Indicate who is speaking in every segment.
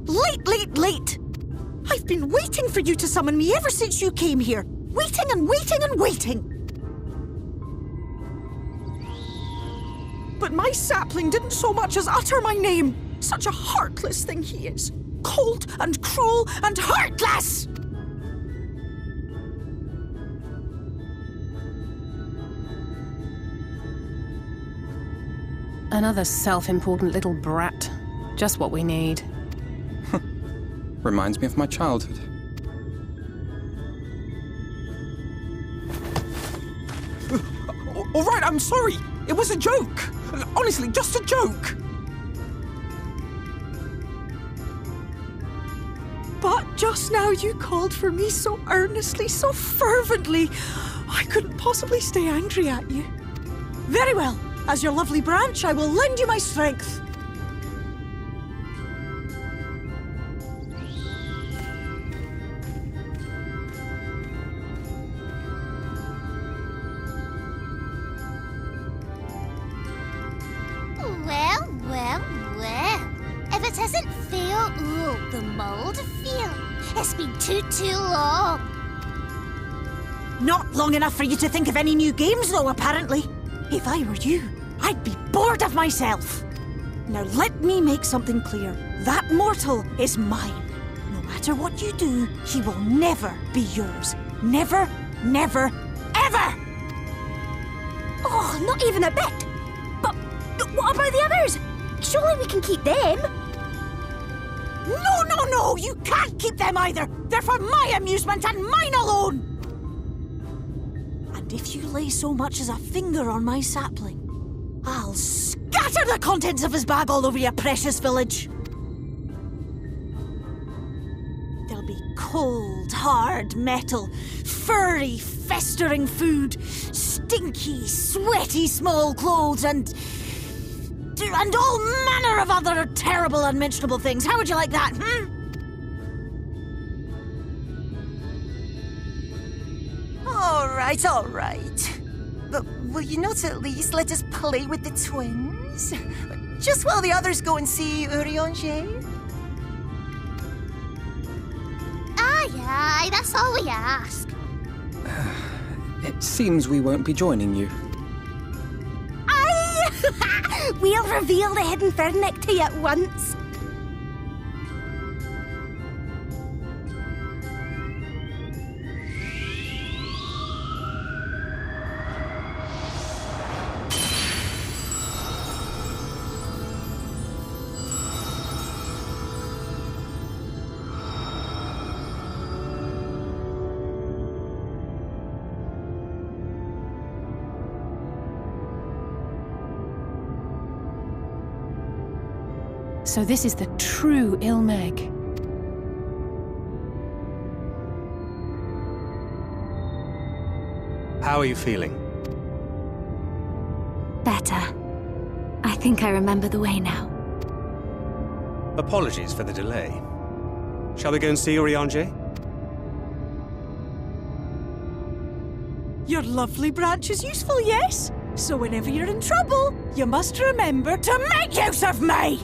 Speaker 1: late! Late! I've been waiting for you to summon me ever since you came here. Waiting and waiting and waiting. But my sapling didn't so much as utter my name. Such a heartless thing he is. Cold and cruel and heartless!
Speaker 2: Another self-important little brat. Just what we need.
Speaker 3: Reminds me of my childhood.
Speaker 4: All right, I'm sorry. It was a joke. Honestly, just a joke.
Speaker 1: But just now you called for me so earnestly, so fervently. I couldn't possibly stay angry at you. Very well. As your lovely branch, I will lend you my strength.
Speaker 5: Well. If it isn't fail, the mould feel. It's been too long.
Speaker 1: Not long enough for you to think of any new games, though, apparently. If I were you, I'd be bored of myself. Now let me make something clear. That mortal is mine. No matter what you do, he will never be yours. Never, never, ever!
Speaker 5: Oh, not even a bit. But what about the others? Surely we can keep them.
Speaker 1: No, you can't keep them either. They're for my amusement and mine alone. And if you lay so much as a finger on my sapling, I'll scatter the contents of his bag all over your precious village. There'll be cold, hard metal, furry, festering food, stinky, sweaty small clothes, and all manner of other terrible, unmentionable things. How would you like that,
Speaker 6: All right. But will you not at least let us play with the twins? Just while the others go and see Urianger?
Speaker 5: Aye, that's all we ask.
Speaker 3: It seems we won't be joining you.
Speaker 5: Aye! We'll reveal the hidden Fernic to you at once.
Speaker 2: So this is the true Ilmeg.
Speaker 7: How are you feeling?
Speaker 5: Better. I think I remember the way now.
Speaker 7: Apologies for the delay. Shall we go and see Urianger?
Speaker 1: Your lovely branch is useful, yes? So whenever you're in trouble, you must remember to make use of me!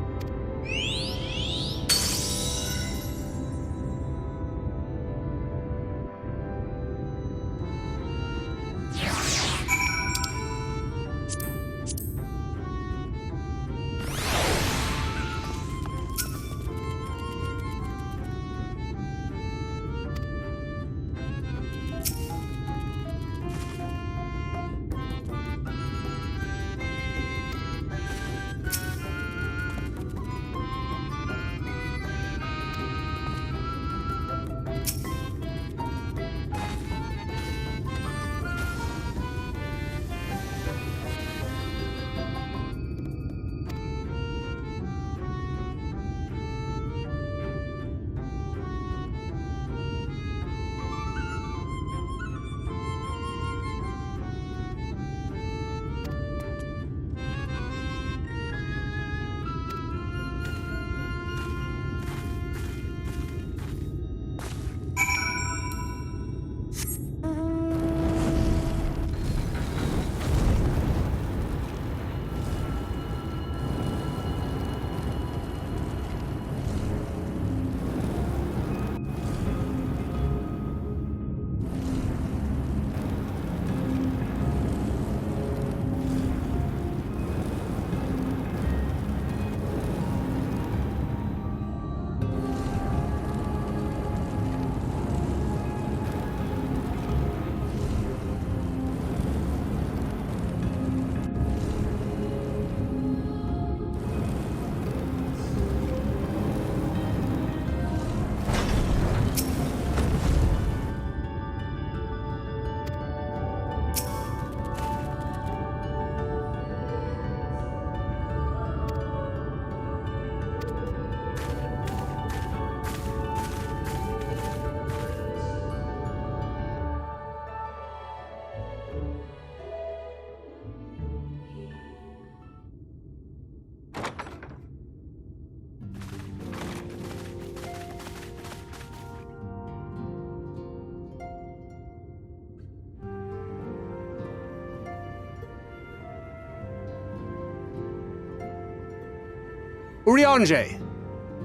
Speaker 7: Urianger,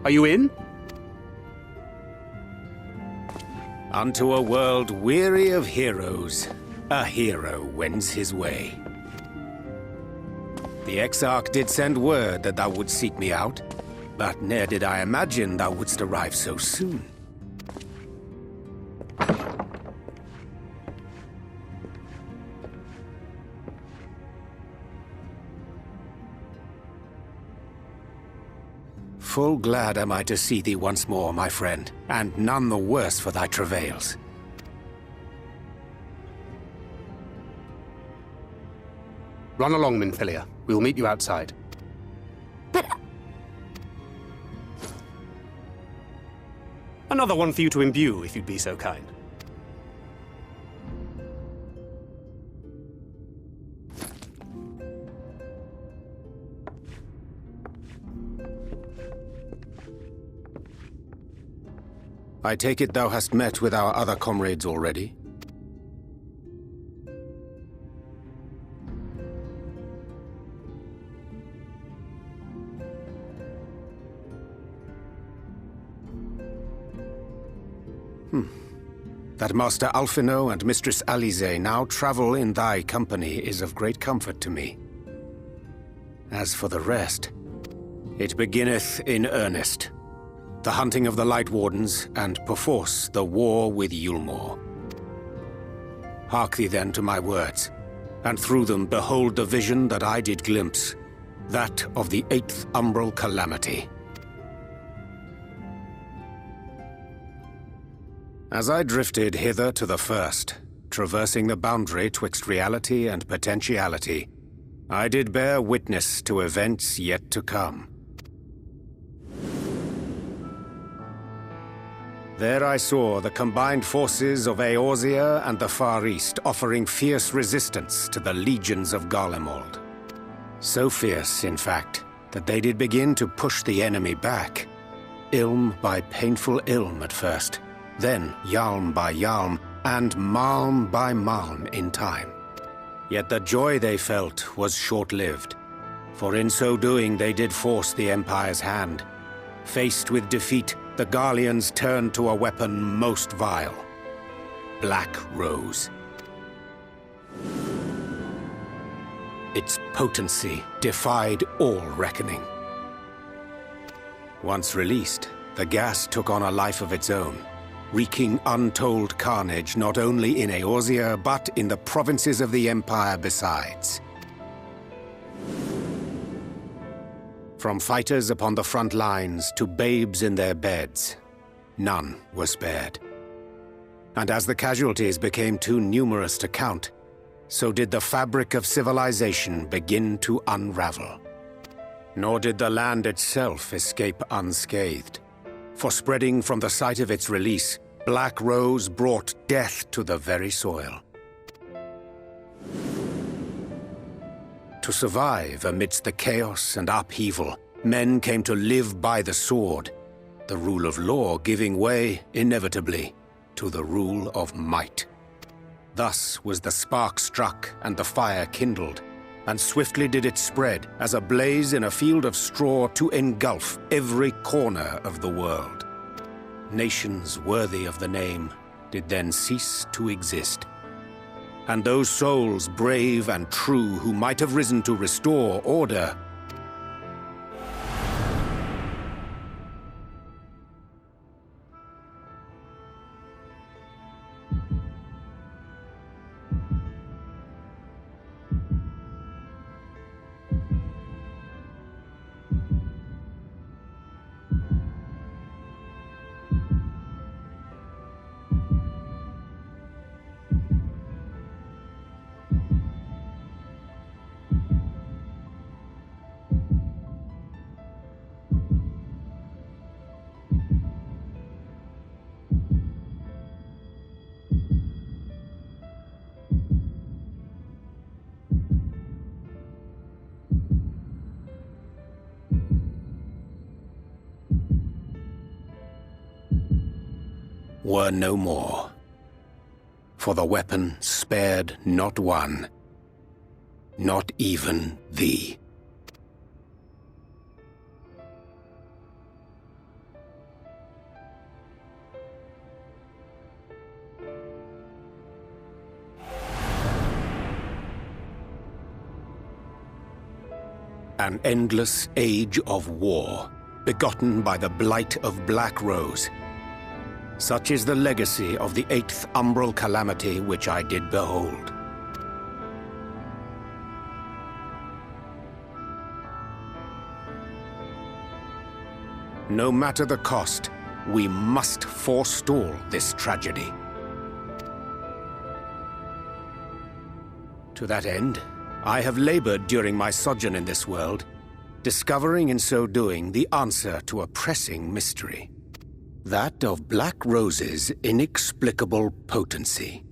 Speaker 7: are you in?
Speaker 8: Unto a world weary of heroes, a hero wends his way. The Exarch did send word that thou wouldst seek me out, but ne'er did I imagine thou wouldst arrive so soon. Full glad am I to see thee once more, my friend, and none the worse for thy travails.
Speaker 7: Run along, Minfilia. We will meet you outside.
Speaker 2: But
Speaker 7: Another one for you to imbue, if you'd be so kind.
Speaker 8: I take it thou hast met with our other comrades already? That Master Alphino and Mistress Alize now travel in thy company is of great comfort to me. As for the rest, it beginneth in earnest. The hunting of the Light Wardens, and perforce the war with Yulmore. Hark thee then to my words, and through them behold the vision that I did glimpse, that of the 8th umbral calamity. As I drifted hither to the first, traversing the boundary twixt reality and potentiality, I did bear witness to events yet to come. There I saw the combined forces of Eorzea and the Far East offering fierce resistance to the legions of Garlemald. So fierce, in fact, that they did begin to push the enemy back. Ilm by painful ilm at first, then Yalm by Yalm, and Malm by Malm in time. Yet the joy they felt was short-lived, for in so doing they did force the Empire's hand. Faced with defeat, the Garleans turned to a weapon most vile: Black Rose. Its potency defied all reckoning. Once released, the gas took on a life of its own, wreaking untold carnage not only in Eorzea, but in the provinces of the Empire besides. From fighters upon the front lines to babes in their beds, none were spared. And as the casualties became too numerous to count, so did the fabric of civilization begin to unravel. Nor did the land itself escape unscathed. For spreading from the site of its release, Black Rose brought death to the very soil. To survive amidst the chaos and upheaval, men came to live by the sword, the rule of law giving way, inevitably, to the rule of might. Thus was the spark struck and the fire kindled, and swiftly did it spread as a blaze in a field of straw to engulf every corner of the world. Nations worthy of the name did then cease to exist. And those souls brave and true who might have risen to restore order were no more. For the weapon spared not one, not even thee. An endless age of war, begotten by the blight of Black Rose. Such is the legacy of the 8th umbral calamity which I did behold. No matter the cost, we must forestall this tragedy. To that end, I have labored during my sojourn in this world, discovering in so doing the answer to a pressing mystery. That of Black Rose's inexplicable potency.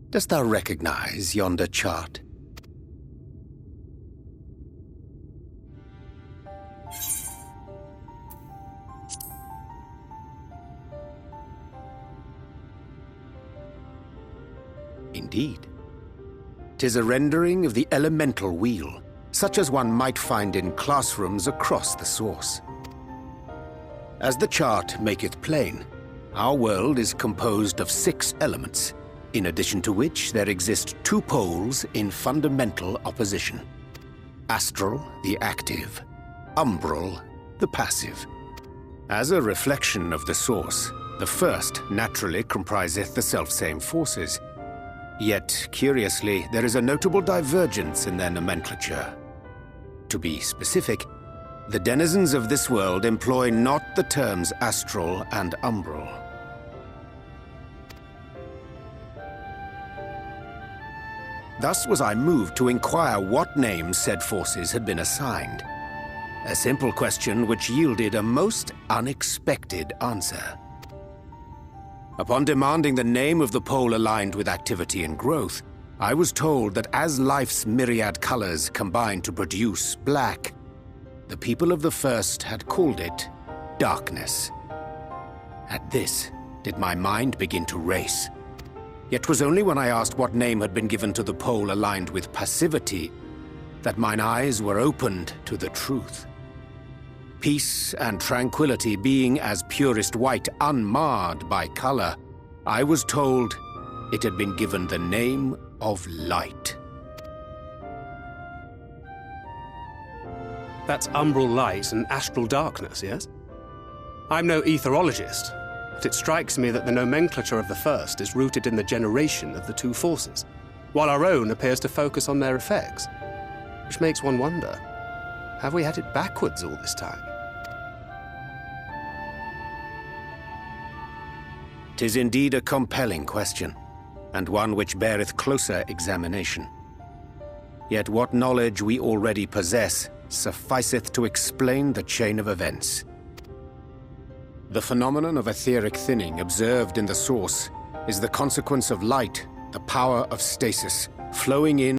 Speaker 8: Dost thou recognize yonder chart? Indeed. 'Tis a rendering of the elemental wheel, such as one might find in classrooms across the source. As the chart maketh plain, our world is composed of 6 elements, in addition to which there exist 2 poles in fundamental opposition. Astral, the active; umbral, the passive. As a reflection of the source, the first naturally compriseth the selfsame forces. Yet, curiously, there is a notable divergence in their nomenclature. To be specific, the denizens of this world employ not the terms astral and umbral. Thus was I moved to inquire what names said forces had been assigned. A simple question which yielded a most unexpected answer. Upon demanding the name of the pole aligned with activity and growth, I was told that as life's myriad colors combine to produce black, the people of the first had called it darkness. At this, did my mind begin to race. Yet 'twas only when I asked what name had been given to the pole aligned with passivity that mine eyes were opened to the truth. Peace and tranquility being as purest white, unmarred by color, I was told it had been given the name of light.
Speaker 7: That's umbral light and astral darkness, yes? I'm no etherologist, but it strikes me that the nomenclature of the first is rooted in the generation of the 2 forces, while our own appears to focus on their effects. Which makes one wonder, have we had it backwards all this time?
Speaker 8: 'Tis indeed a compelling question, and one which beareth closer examination. Yet what knowledge we already possess sufficeth to explain the chain of events. The phenomenon of etheric thinning observed in the source is the consequence of light, the power of stasis, flowing in